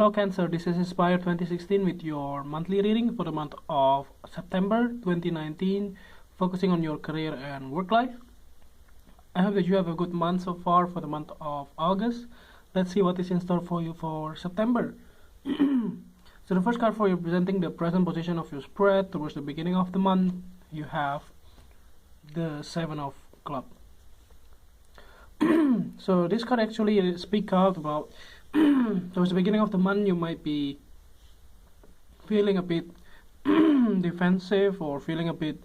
Hello Cancer, this is Inspire 2016 with your monthly reading for the month of September 2019, focusing on your career and work life. I hope that you have a good month so far for the month of August. Let's see what is in store for you for September. So the first card for you presenting the present position of your spread towards the beginning of the month, you have the Seven of Clubs. So this card actually speaks out about towards the beginning of the month you might be feeling a bit defensive or feeling a bit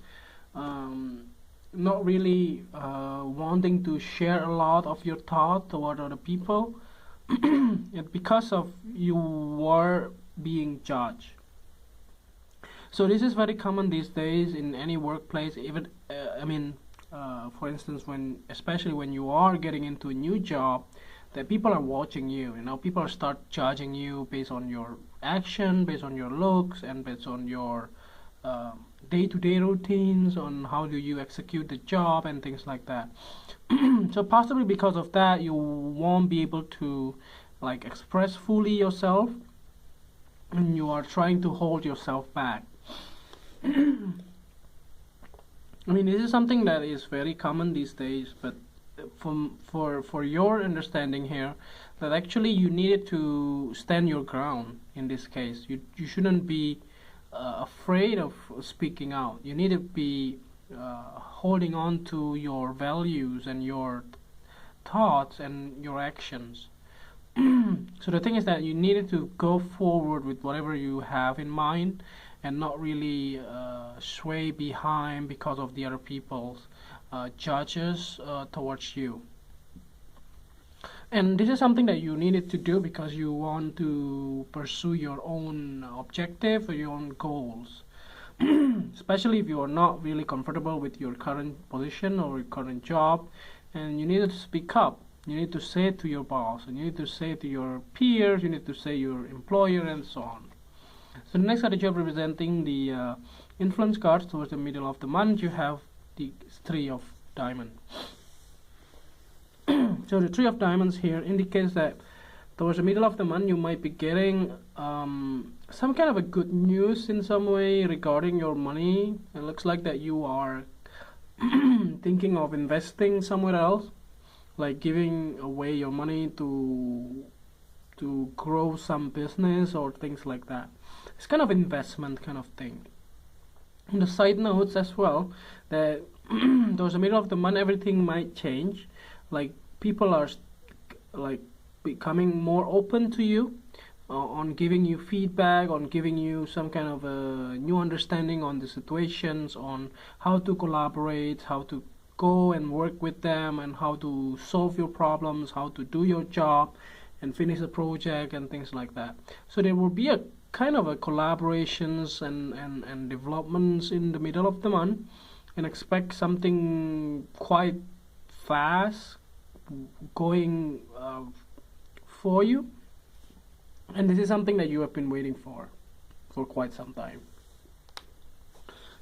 not really wanting to share a lot of your thought toward other people because of you were being judged. So this is very common these days in any workplace, even for instance, especially when you are getting into a new job, that people are watching you. People start judging you based on your action, based on your looks, and based on your day-to-day routines, on how do you execute the job and things like that. So possibly because of that, you won't be able to express fully yourself, and you are trying to hold yourself back. This is something that is very common these days, but for your understanding here, that actually you needed to stand your ground in this case. You shouldn't be afraid of speaking out. You need to be holding on to your values and your thoughts and your actions. So the thing is that you needed to go forward with whatever you have in mind and not really sway behind because of the other people's judges towards you. And this is something that you needed to do because you want to pursue your own objective or your own goals. Especially if you are not really comfortable with your current position or your current job, and you needed to speak up. You need to say it to your boss, and you need to say it to your peers, you need to say your employer, and so on. So the next card that you have representing the influence cards towards the middle of the month, you have the Three of Diamonds. So the Three of Diamonds here indicates that towards the middle of the month you might be getting some kind of a good news in some way regarding your money. It looks like that you are thinking of investing somewhere else, like giving away your money to grow some business or things like that. It's kind of investment kind of thing. On the side notes as well, that towards the middle of the month everything might change. Like people are becoming more open to you on giving you feedback, on giving you some kind of a new understanding on the situations, on how to collaborate, how to go and work with them, and how to solve your problems, how to do your job and finish a project and things like that. So there will be a kind of a collaborations and developments in the middle of the month, and expect something quite fast going for you. And this is something that you have been waiting for quite some time.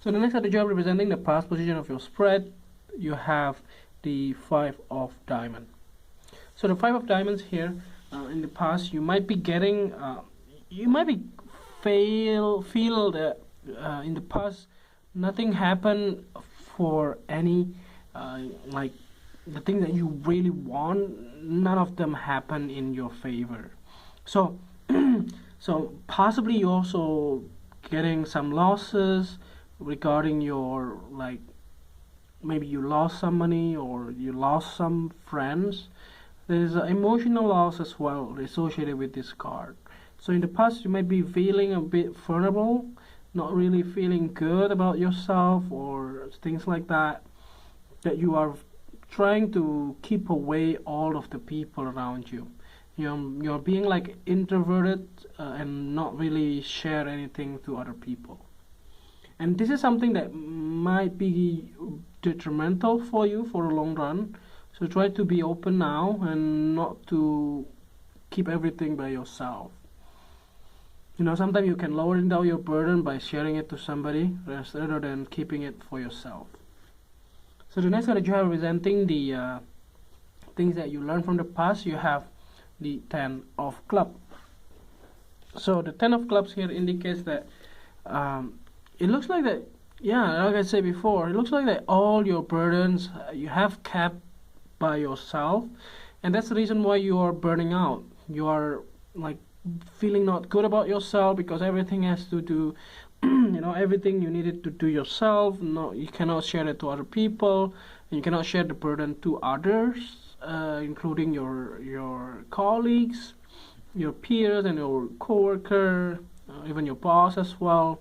So the next card that you have representing the past position of your spread, you have the Five of Diamonds. So the Five of Diamonds here, in the past you might be getting you might be feel that in the past nothing happened for any the thing that you really want, none of them happen in your favor. So so possibly you also getting some losses regarding your maybe you lost some money or you lost some friends. There's an emotional loss as well associated with this card. So in the past you might be feeling a bit vulnerable, not really feeling good about yourself or things like that, that you are trying to keep away all of the people around you. You're being introverted and not really share anything to other people. And this is something that might be detrimental for you for the long run. So try to be open now and not to keep everything by yourself. Sometimes you can lower down your burden by sharing it to somebody rather than keeping it for yourself. So the next card that you have representing the things that you learned from the past, you have the Ten of Clubs. So the 10 of clubs here indicates that it looks like that, yeah, like I said before, it looks like that all your burdens you have kept by yourself, and that's the reason why you are burning out. You are like feeling not good about yourself because everything has to do everything you needed to do yourself. No, you cannot share it to other people, and you cannot share the burden to others, including your colleagues, your peers, and your coworker, even your boss as well.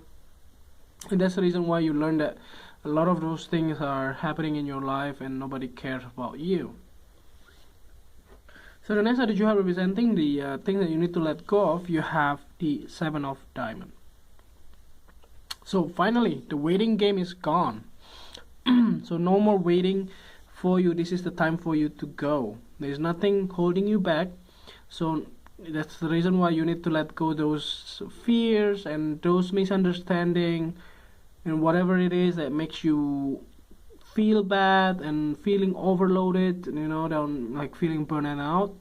And that's the reason why you learn that a lot of those things are happening in your life and nobody cares about you. So the next card that you have representing the thing that you need to let go of, you have the Seven of Diamonds. So finally, the waiting game is gone. So no more waiting for you. This is the time for you to go. There's nothing holding you back. So that's the reason why you need to let go those fears and those misunderstandings and whatever it is that makes you feel bad and feeling overloaded, down, like feeling burned out.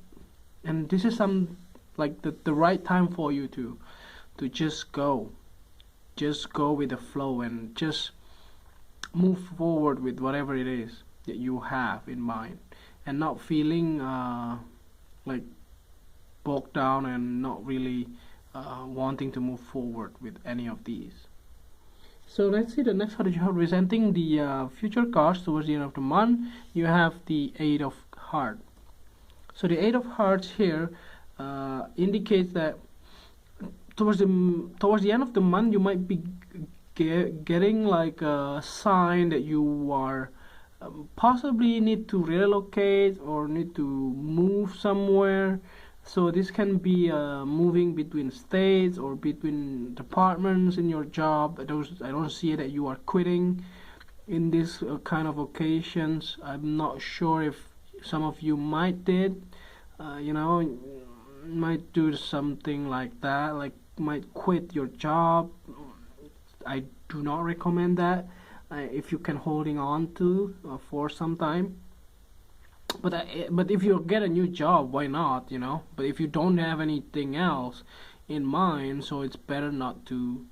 And this is the right time for you to just go with the flow and just move forward with whatever it is that you have in mind, and not feeling like bogged down and not really wanting to move forward with any of these. So let's see the next card that you have representing the future cards towards the end of the month. You have the Eight of Hearts. So the Eight of Hearts here indicates that towards the end of the month you might be getting like a sign that you are possibly need to relocate or need to move somewhere. So this can be moving between states or between departments in your job. I don't see that you are quitting in this kind of occasions. I'm not sure if some of you might might do something like that, like might quit your job. I do not recommend that if you can holding on to for some time. But if you get a new job, why not? But if you don't have anything else in mind, so it's better not to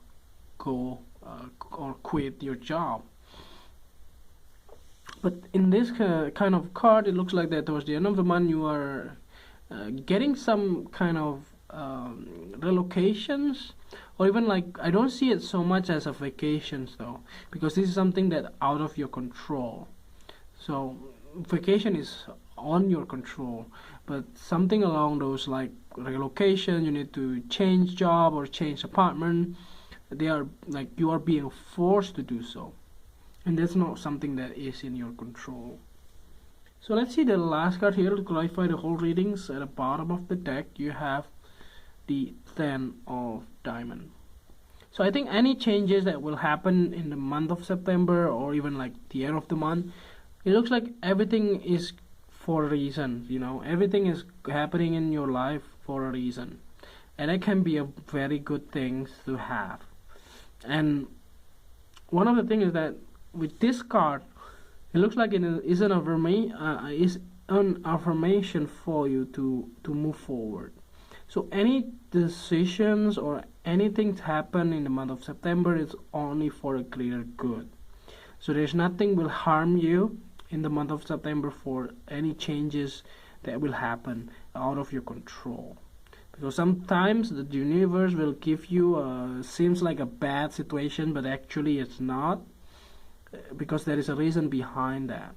go or quit your job. But in this kind of card, it looks like that towards the end of the month you are getting some kind of relocations, or even like, I don't see it so much as a vacations though, because this is something that out of your control. So vacation is on your control, but something along those like relocation, you need to change job or change apartment, they are like you are being forced to do so, and that's not something that is in your control. So let's see the last card here to clarify the whole readings. At the bottom of the deck you have the Ten of Diamonds. So I think any changes that will happen in the month of September, or even like the end of the month, it looks like everything is for a reason. Everything is happening in your life for a reason, and it can be a very good thing to have. And one of the things is that with this card, it looks like it is an affirmation for you to move forward. So any decisions or anything to happen in the month of September is only for a greater good. So there's nothing will harm you in the month of September for any changes that will happen out of your control. Because sometimes the universe will give you seems like a bad situation, but actually it's not, because there is a reason behind that,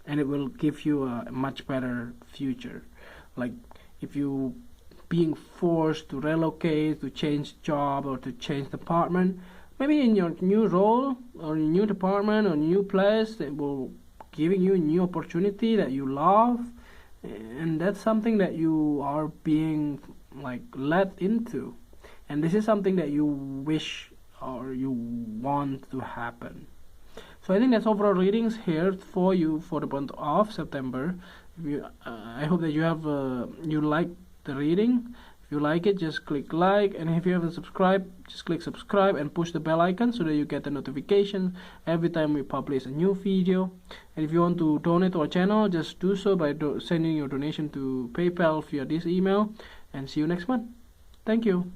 and it will give you a much better future. Like if you being forced to relocate, to change job, or to change department, maybe in your new role or new department or new place, it will giving you a new opportunity that you love, and that's something that you are being like led into, and this is something that you wish or you want to happen. So I think that's overall readings here for you for the month of September. I hope that you have you like the reading. If you like it, just click like, and if you haven't subscribed, just click subscribe and push the bell icon so that you get the notification every time we publish a new video. And if you want to donate to our channel, just do so by sending your donation to PayPal via this email, and see you next month. Thank you.